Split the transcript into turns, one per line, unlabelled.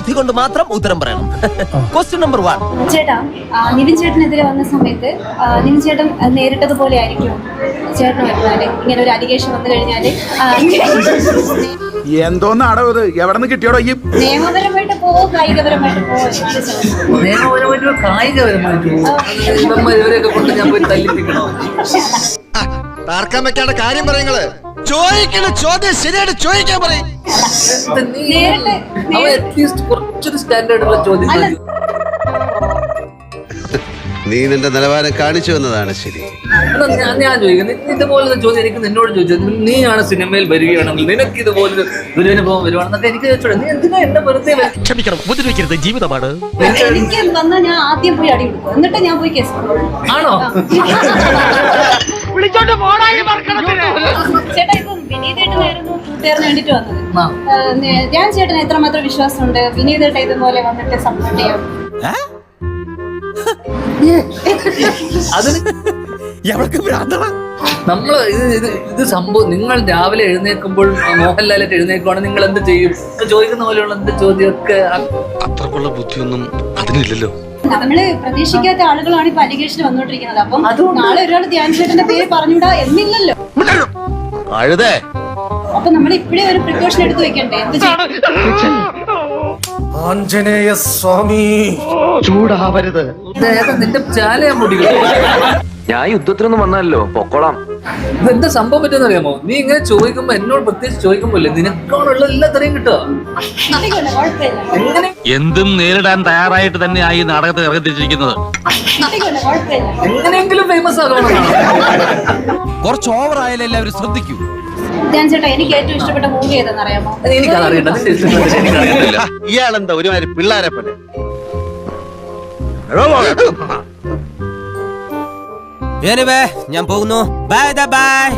ബുദ്ധി കൊണ്ട് മാത്രം ഉത്തരം പറയണം. Question number 1.
ചേട്ടാ, നിവിൻ ചേട്ടനെതിരെ വന്ന സമയത്ത് നിവിൻ ചേട്ടൻ നേരിട്ടതുപോലെ ആയിരിക്കും ചേട്ടൻ വരുന്നാല് ഇങ്ങനെ ഒരു അലിഗേഷൻ വന്നു കഴിഞ്ഞാല്
എന്തോന്നാടോ ഇത്? എവിടെ നിന്ന് കിട്ടിയോടോ ഈ?
നിയമപരമായിട്ട് പോവോ കായികപരമായിട്ട് പോവോ?
നിയമപരമായിട്ടോ കായികപരമായിട്ടോ ഇവരെയൊക്കെ കൊണ്ട് ഞാൻ പോയി തല്ലിപ്പിക്കണോ?
തർക്കം വെക്കാണ്ട് കാര്യം പറയുന്നത് ചോദിക്കണ ചോദ്യം ശരിയായിട്ട് ചോദിക്കാൻ പറയും.
അറ്റ്ലീസ്റ്റ് കുറച്ചൊരു സ്റ്റാൻഡേർഡുള്ള ചോദ്യം.
നീ നിന്റെ നിലവാരം കാണിച്ചു എന്നതാണ് ശരി.
ഞാൻ ചോദിക്കുന്നത് ഇതുപോലൊരു ചോദ്യം എനിക്ക് നിന്നോട് ചോദിച്ചത്, നീയാണ് സിനിമയിൽ വരികയാണെങ്കിൽ നിനക്ക് ഇതുപോലൊരു ദുരനുഭവം വരുവാണെന്നൊക്കെ എനിക്ക് ചോദിച്ചോളൂ. നീ എന്തിനാ എന്നെ വെറുതെ
ക്ഷമിക്കണം, ഉപദ്രവിക്കരുത്, ജീവിതമാണ്.
എനിക്ക് വന്നാൽ ഞാൻ ആദ്യം പോയി അടി കൊടുക്കും, എന്നിട്ട് ഞാൻ പോയി കേസ്
ആണോ?
ചേട്ടാ, ഇപ്പം വിനീതേട്ടനായിരുന്നു കൂട്ടുകാരന് വേണ്ടിട്ട് വന്നത്. ഞാൻ ചേട്ടന് എത്രമാത്രം വിശ്വാസമുണ്ട് വിനീതേട്ട ഇതുപോലെ വന്നിട്ട് സപ്പോർട്ട് ചെയ്യാം.
അതിന് നമ്മള് ഇത് സംഭവം. നിങ്ങൾ രാവിലെ എഴുന്നേൽക്കുമ്പോൾ മോഹൻലാലായിട്ട് എഴുന്നേൽക്കുവാണെങ്കിൽ നിങ്ങൾ എന്ത് ചെയ്യും? ചോദിക്കുന്ന പോലെയുള്ള എന്ത് ചോദ്യമൊക്കെ
അത്രക്കുള്ള ബുദ്ധിയൊന്നും അതിനില്ലല്ലോ.
നമ്മള് പ്രതീക്ഷിക്കാത്ത ആളുകളാണ് ഇപ്പൊ അലിഗേഷൻ വന്നോണ്ടിരിക്കുന്നത്. അപ്പം നാളെ ഒരാൾ ധ്യാൻ ചേട്ടന്റെ പേര് പറഞ്ഞുകൂടാ എന്നില്ലല്ലോ. അപ്പൊ നമ്മൾ ഇപ്പഴേ ഒരു പ്രിക്കോഷൻ എടുത്തു വെക്കണ്ടേ? എന്ത് ചെയ്യും?
ആഞ്ജനേയ സ്വാമി,
ചൂടാവരുത്.
നിന്റെ ചാലയാ മുടി.
ഞാൻ യുദ്ധത്തിനൊന്നും വന്നല്ലോ, പൊക്കോളാം.
ഇതെന്താ സംഭവം പറ്റുമെന്ന് അറിയാമോ? നീ ഇങ്ങനെ ചോദിക്കുമ്പോ, എന്നോട് പ്രത്യേകിച്ച് ചോദിക്കുമ്പോല്ലേ നിനക്കാണുള്ള എല്ലാ തരയും കിട്ടുക. എങ്ങനെ
എന്തും നേരിടാൻ തയ്യാറായിട്ട് തന്നെയായി ഈ നാടകത്തിൽ ഇറങ്ങിത്തിരിച്ചിരിക്കുന്നത്.
എങ്ങനെയെങ്കിലും ഫേമസ് ആകണമെന്നാണ്.
കുറച്ച് ഓവർ ആയാലും എല്ലാവരും ശ്രദ്ധിക്കൂ.
ധ്യാൻ ചേട്ടാ, എനിക്ക് ഏറ്റവും ഇഷ്ടപ്പെട്ട മൂവി ഏതാണെന്ന് അറിയാമോ?
എനിക്കതറിയണ്ട. നിന്റെ ഇഷ്ടപ്പെട്ട എനിക്കറിയില്ല.
ഇയാളെന്താ ഒരുമാതിരി പിള്ളേരെ പോലെ?
ഞാൻ പോകുന്നു. Bye bye.